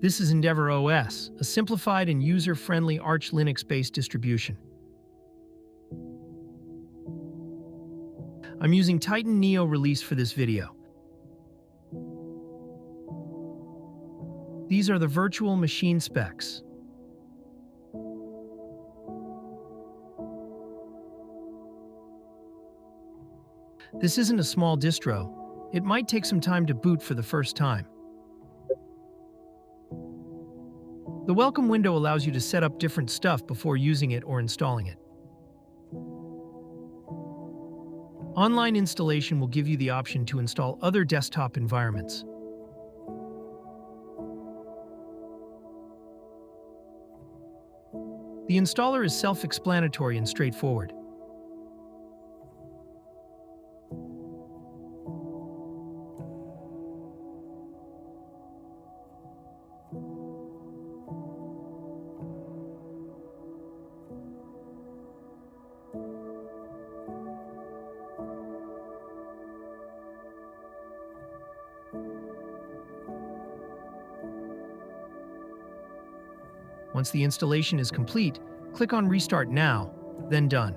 This is EndeavourOS, a simplified and user-friendly Arch Linux-based distribution. I'm using Titan Neo release for this video. These are the virtual machine specs. This isn't a small distro. It might take some time to boot for the first time. The welcome window allows you to set up different stuff before using it or installing it. Online installation will give you the option to install other desktop environments. The installer is self-explanatory and straightforward. Once the installation is complete, click on Restart Now, then Done.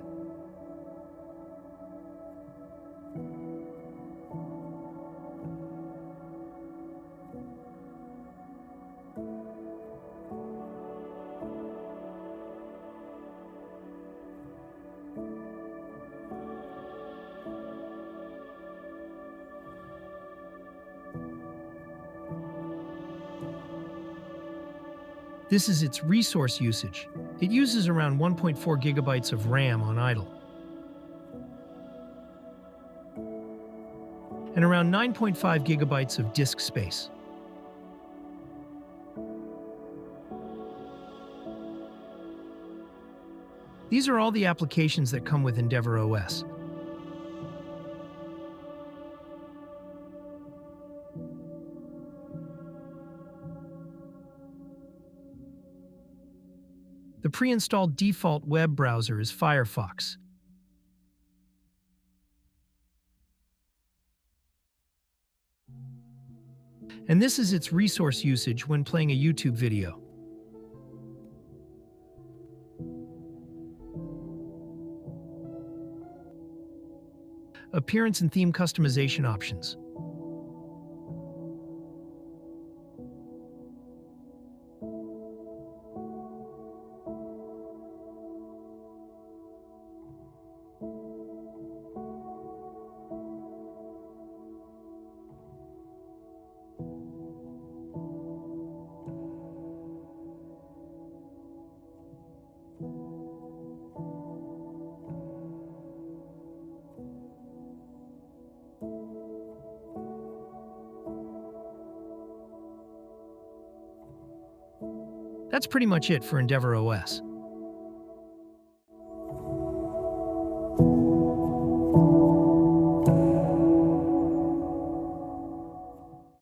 This is its resource usage. It uses around 1.4 gigabytes of RAM on idle, and around 9.5 gigabytes of disk space. These are all the applications that come with EndeavourOS. The pre-installed default web browser is Firefox. And this is its resource usage when playing a YouTube video. Appearance and theme customization options. That's pretty much it for EndeavourOS.